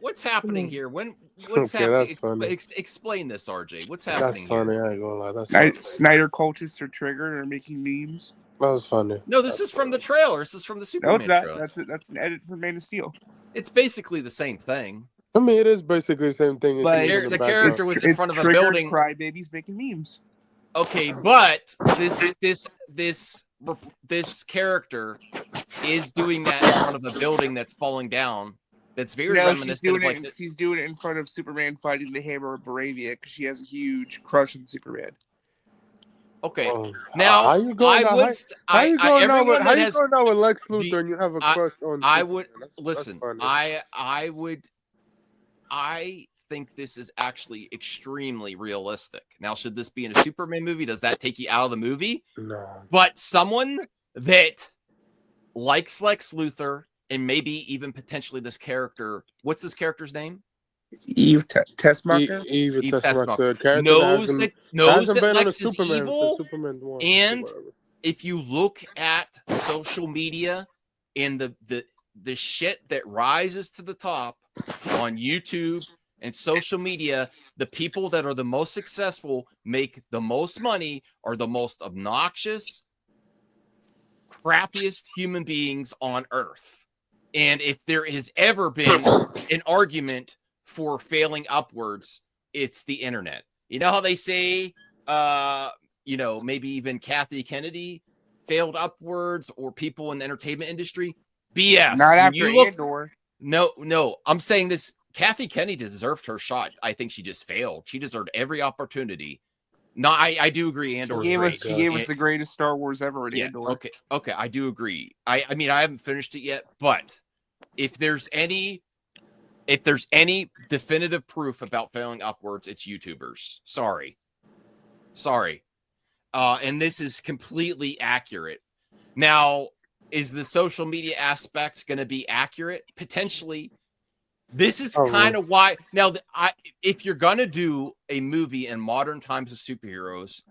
what's happening here? What's Okay, happening? that's funny. Explain this, RJ. What's That's happening funny. here? I ain't gonna lie. That's funny. Snyder cultists are triggered or making memes. That was funny. No, this That's is from the funny. trailer. This is from the No, it's Superman not. trailer. That's an edit from Man of Steel. It's basically the same thing. I mean, it is basically the same thing. It's But in the The background. character was in front of a triggered building. crybabies making memes. Okay, but this character is doing that in front of a building that's falling down. That's very reminiscent of like she's doing it in front of Superman fighting the Hammer of Baravia because she has a huge crush on Superman. Okay, Oh, now how you going now? How you going now with Lex Luthor and you have a crush on? I would listen. I think this is actually extremely realistic. Now, should this be in a Superman movie? Does that take you out of the movie? No. But someone that likes Lex Luthor and maybe even potentially this character, what's this character's name? Eve Teschmacher. Eve Teschmacher knows that Lex is evil. Superman 1, and if you look at social media and the shit that rises to the top on YouTube and social media, the people that are the most successful make the most money are the most obnoxious, crappiest human beings on earth. And if there has ever been an argument for failing upwards, it's the internet. You know how they say, maybe even Kathy Kennedy failed upwards or people in the entertainment industry? BS. Not after Andor. No. I'm saying this. Kathy Kennedy deserved her shot. I think she just failed. She deserved every opportunity. No, I do agree. Andor she gave us the greatest Star Wars ever at Andor. Okay, I do agree. I mean, I haven't finished it yet, but if there's any definitive proof about failing upwards, it's YouTubers. Sorry. And this is completely accurate. Now, is the social media aspect going to be accurate? Potentially. This is kind of why. Now, if you're going to do a movie in modern times of superheroes,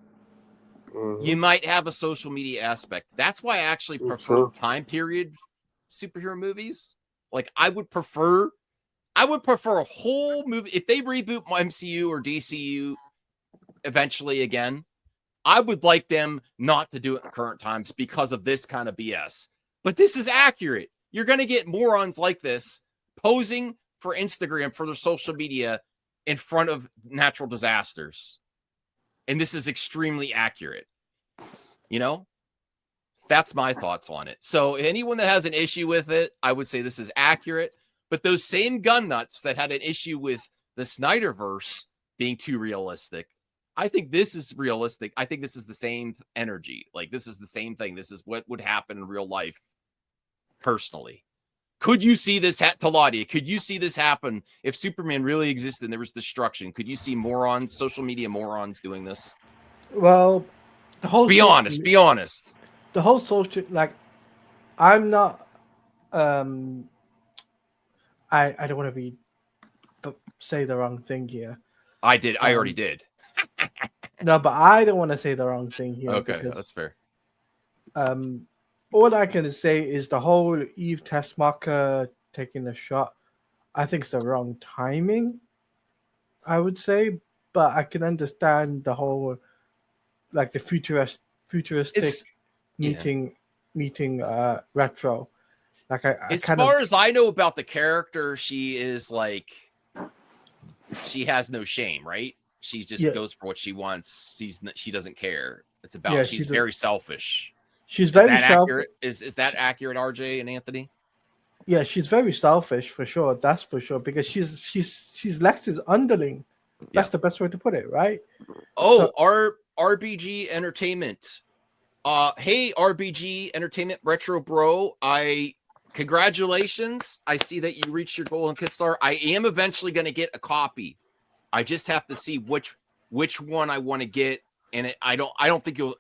you might have a social media aspect. That's why I actually prefer time period superhero movies. Like, I would prefer a whole movie. If they reboot my MCU or DCU eventually again, I would like them not to do it in current times because of this kind of BS. But this is accurate. You're going to get morons like this posing for Instagram, for their social media in front of natural disasters. And this is extremely accurate. That's my thoughts on it. So anyone that has an issue with it, I would say this is accurate. But those same gun nuts that had an issue with the Snyderverse being too realistic, I think this is realistic. I think this is the same energy. Like, this is the same thing. This is what would happen in real life, personally. Could you see this, Taladia? Could you see this happen if Superman really existed and there was destruction? Could you see social media morons doing this? Well, the whole be honest. The whole social, I'm not. I don't want to say the wrong thing here. I did. I already did. No, but I don't want to say the wrong thing here. Okay, that's fair. All I can say is the whole Eve Teschmacher taking a shot, I think it's the wrong timing, I would say. But I can understand the whole, the futuristic meeting retro. As far as I know about the character, she is she has no shame, right? She just goes for what she wants. She doesn't care. It's about she's very selfish. She's very selfish. Is that accurate, RJ and Anthony? Yeah, she's very selfish for sure. That's for sure, because she's Lex's underling. That's the best way to put it, right? Oh, RBG Entertainment. Hey, RBG Entertainment Retro Bro. Congratulations. I see that you reached your goal on Kickstarter. I am eventually going to get a copy. I just have to see which one I want to get, and I don't think you'll.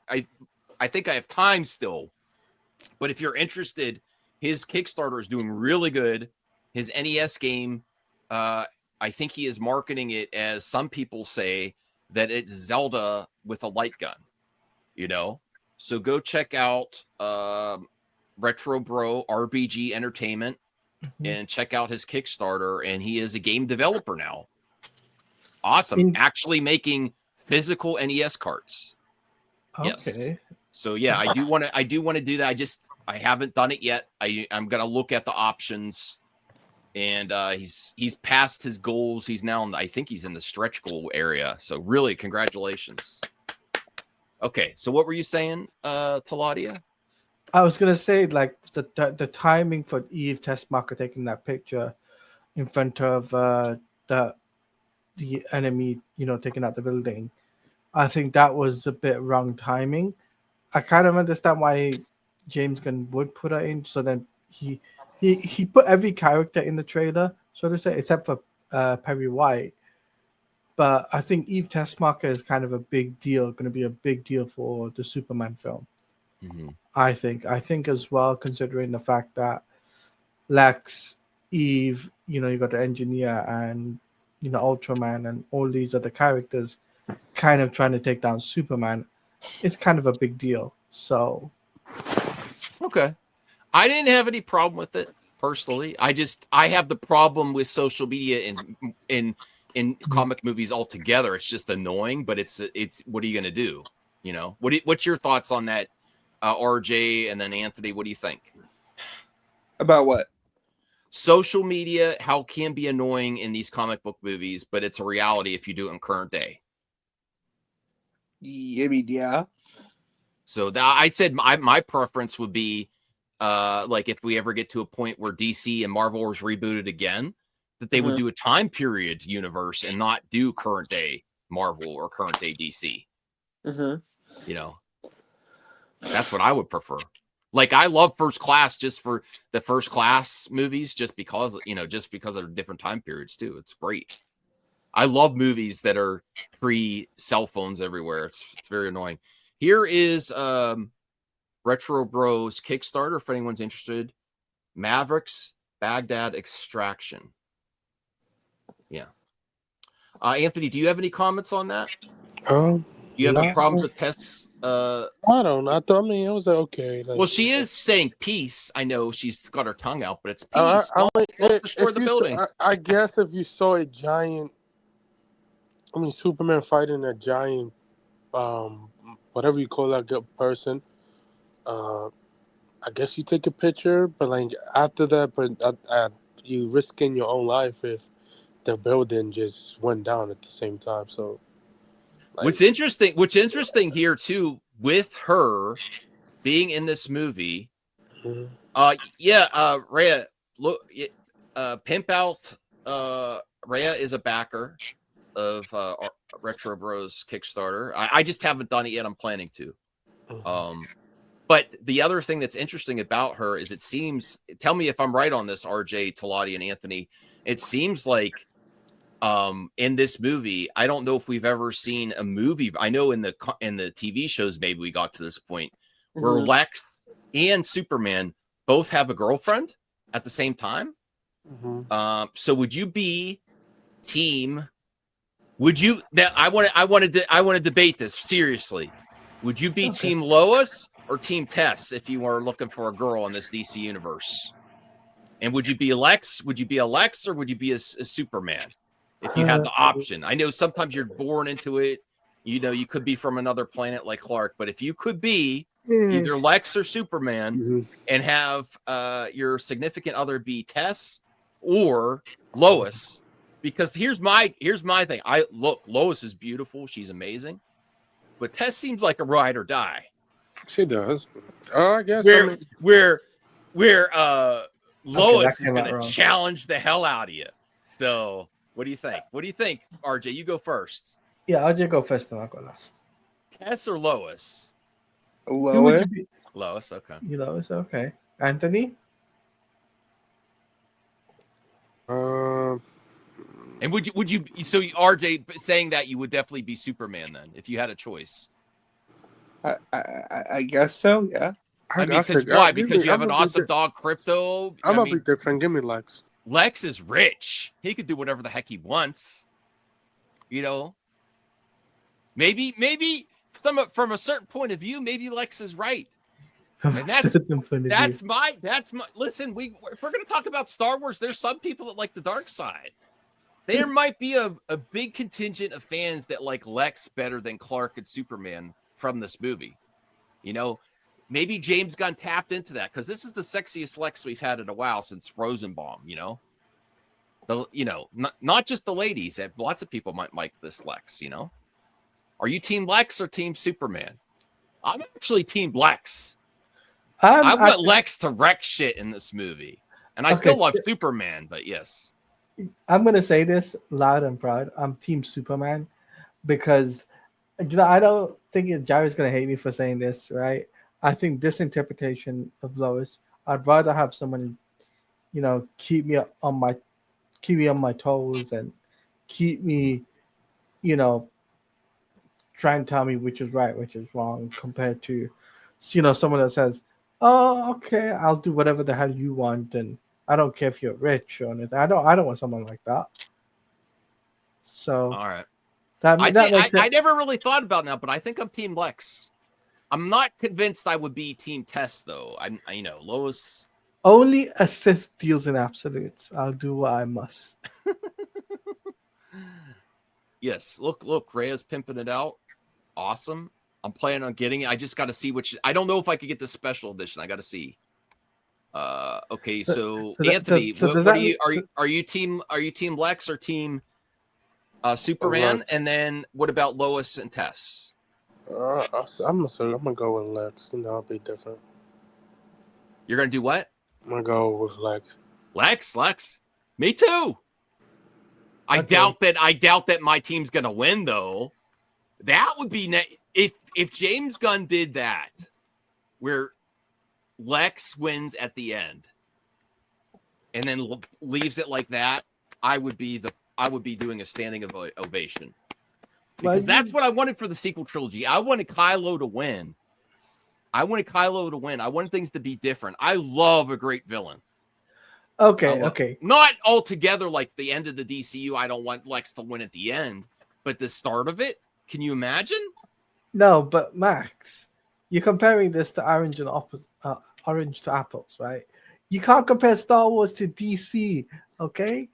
I think I have time still, but if you're interested, his Kickstarter is doing really good. His NES game, I think he is marketing it as, some people say that it's Zelda with a light gun. So go check out Retro Bro RBG Entertainment. and check out his Kickstarter. And he is a game developer now. Awesome. Actually making physical NES carts. Okay. Yes. So yeah, I do want to do that. I haven't done it yet. I'm gonna look at the options, and he's passed his goals. He's now I think he's in the stretch goal area. So really, congratulations. Okay, so what were you saying, Taladia? I was gonna say like the timing for Eve Teschmacher taking that picture in front of the enemy, taking out the building. I think that was a bit wrong timing. I kind of understand why James Gunn would put her in. So then he put every character in the trailer, so to say, except for Perry White. But I think Eve Teschmacher is kind of a big deal, going to be a big deal for the Superman film. Mm-hmm. I think as well, considering the fact that Lex, Eve, you got the engineer and Ultraman and all these other characters kind of trying to take down Superman. It's kind of a big deal. So okay, I didn't have any problem with it personally. I have the problem with social media in comic movies altogether. It's just annoying, but it's what are you going to do? What's your thoughts on that, RJ, and then Anthony? What do you think about what? Social media, how it can be annoying in these comic book movies, but it's a reality if you do it in current day. I mean, yeah. So I said my preference would be like if we ever get to a point where DC and Marvel was rebooted again, that they would do a time period universe and not do current day Marvel or current day DC. That's what I would prefer. Like I love First Class just for the First Class movies, just because of different time periods too. It's great. I love movies that are pre cell phones everywhere. It's very annoying. Here is Retro Bros Kickstarter if anyone's interested. Mavericks Baghdad Extraction. Yeah. Anthony, do you have any comments on that? Do you have any problems with Tess? I don't know. I mean, it was okay. Well, she is saying peace. I know she's got her tongue out, but it's peace. Don't destroy the building. I guess if you saw a giant, Superman fighting a giant, whatever you call that good person, I guess you take a picture, but like after that, you risking your own life if the building just went down at the same time. So, what's interesting here too, with her being in this movie, Rhea, look, Pimp Out, Rhea is a backer of Retro Bros Kickstarter. I just haven't done it yet. I'm planning to. But the other thing that's interesting about her is it seems, tell me if I'm right on this, RJ, Talati, and Anthony, it seems like in this movie, I don't know if we've ever seen a movie. I know in the TV shows, maybe we got to this point where Lex and Superman both have a girlfriend at the same time. So would you be team? I want to debate this seriously. Would you be team Lois or team Tess if you were looking for a girl in this DC universe? And would you be Lex? Would you be a Lex or would you be a Superman if you had the option? I know sometimes you're born into it. You could be from another planet like Clark, but if you could be either Lex or Superman and have your significant other be Tess or Lois, because here's my thing. Lois is beautiful. She's amazing. But Tess seems like a ride or die. She does. I guess where Lois is going to challenge the hell out of you. So, what do you think? What do you think, RJ? You go first. Yeah, RJ go first and I'll go last. Tess or Lois? Lois. Lois, okay. Lois, okay. Anthony? And would you so RJ saying that you would definitely be Superman then if you had a choice? I guess so, yeah. Because why? Because you have an awesome dog, Crypto. I'm gonna be different. Give me Lex. Lex is rich. He could do whatever the heck he wants. Maybe from a certain point of view, maybe Lex is right. from And a that's certain point of that's view. my listen, if we're gonna talk about Star Wars, there's some people that like the dark side. There might be a big contingent of fans that like Lex better than Clark and Superman from this movie. You know, maybe James Gunn tapped into that because this is the sexiest Lex we've had in a while since Rosenbaum, you know. Not just the ladies, lots of people might like this Lex, you know. Are you team Lex or team Superman? I'm actually team Lex. I want Lex to wreck shit in this movie. And I still love Superman, but yes. I'm going to say this loud and proud. I'm team Superman because, I don't think Jerry's going to hate me for saying this, right? I think this interpretation of Lois, I'd rather have someone, keep me on my toes and keep me, try and tell me which is right, which is wrong, compared to, someone that says, "Oh, okay, I'll do whatever the hell you want, and I don't care if you're rich or anything." I don't want someone like that. So, all right, that makes sense. I never really thought about that, but I think I'm team Lex. I'm not convinced I would be team Tess though. Lois. Only a Sith deals in absolutes. I'll do what I must. Yes, look, Rhea's pimping it out. Awesome. I'm planning on getting it. I just got to see which. I don't know if I could get the special edition. I got to see. Okay, so Anthony, are you team Lex or team Superman? And then what about Lois and Tess? I'm gonna go with Lex, and I'll be different. You're gonna do what? I'm gonna go with Lex. Lex. Me too. I doubt that my team's gonna win though. That would be if James Gunn did that, where Lex wins at the end, and then leaves it like that. I would be doing a standing ovation because that's what I wanted for the sequel trilogy. I wanted Kylo to win. I wanted things to be different. I love a great villain. Okay. Not altogether like the end of the DCU. I don't want Lex to win at the end, but the start of it. Can you imagine? No, but Max, you're comparing this to orange to apples, right? You can't compare Star Wars to DC, okay?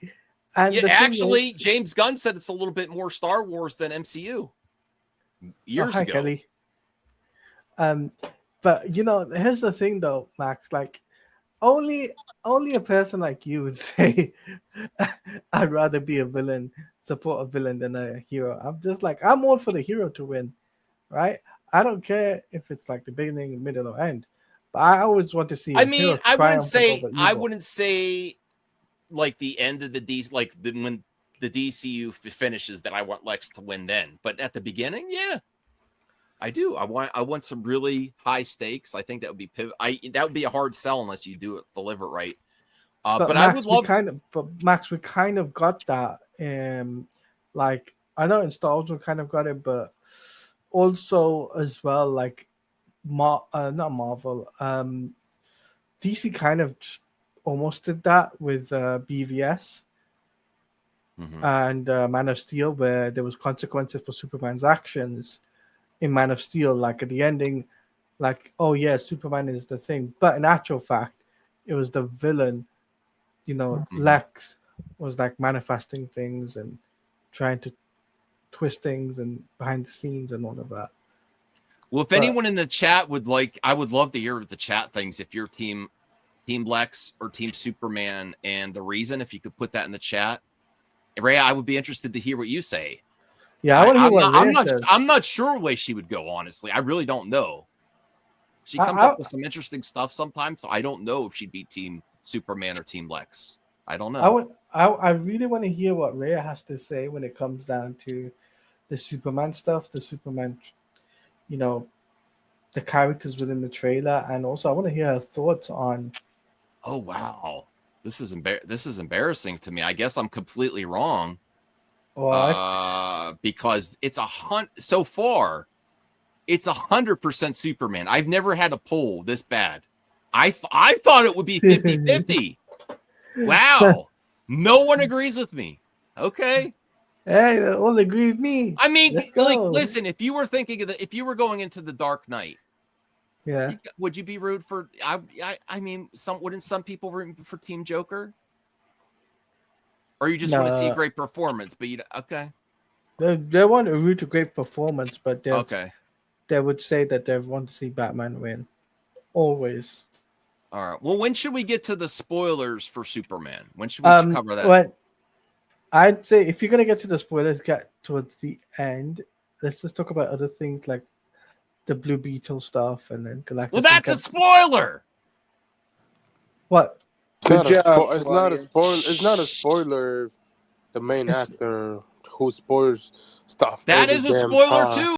And actually, James Gunn said it's a little bit more Star Wars than MCU years ago. Kelly. But here's the thing, though, Max. Like, only a person like you would say, "I'd rather be a villain, support a villain than a hero." I'm just like, I'm all for the hero to win, right? I don't care if it's like the beginning, middle, or end. But I always want to see. I wouldn't say like the end of the DC, when the DCU finishes, that I want Lex to win then. But at the beginning, yeah, I do. I want some really high stakes. I think that would be that would be a hard sell unless you deliver it right. But Max, I would love. Max, we kind of got that. Like, I know in Star Wars we kind of got it, but also as well, like, not Marvel. DC kind of almost did that with BVS and Man of Steel, where there was consequences for Superman's actions in Man of Steel. Like at the ending, like, oh yeah, Superman is the thing, but in actual fact, it was the villain. Lex was like manifesting things and trying to twist things and behind the scenes and all of that. Well, if anyone in the chat would like, I would love to hear the chat things. If you're team Lex or team Superman, and the reason, if you could put that in the chat, Ray, I would be interested to hear what you say. Yeah, I want to hear what Ray says. I'm not sure the way she would go. Honestly, I really don't know. She comes up with some interesting stuff sometimes, so I don't know if she'd be team Superman or team Lex. I don't know. I really want to hear what Ray has to say when it comes down to the Superman stuff, the Superman, the characters within the trailer, and also I want to hear her thoughts on. Oh wow, this is embarrassing to me. I guess I'm completely wrong. What? Because it's so far, it's 100% Superman. I've never had a poll this bad. I thought it would be 50-50. Wow, no one agrees with me. Okay. Hey, they all agree with me. I mean, like, listen, if you were thinking if you were going into the Dark Knight, Yeah. Would you be rude for? I mean, wouldn't some people root for Team Joker? Or you just want to see a No. great performance? But okay. They want to root a great performance, but Okay. they would say that they want to see Batman win. Always. All right. Well, when should we get to the spoilers for Superman? When should we cover that? Well, I'd say if you're gonna get to the spoilers, get towards the end. Let's just talk about other things like the Blue Beetle stuff, and then Galactus. Well, that's a spoiler. What? It's Good job, it's not a Claudia. spoiler. It's not a spoiler. The main actor who spoils stuff. That every is a damn spoiler time. too.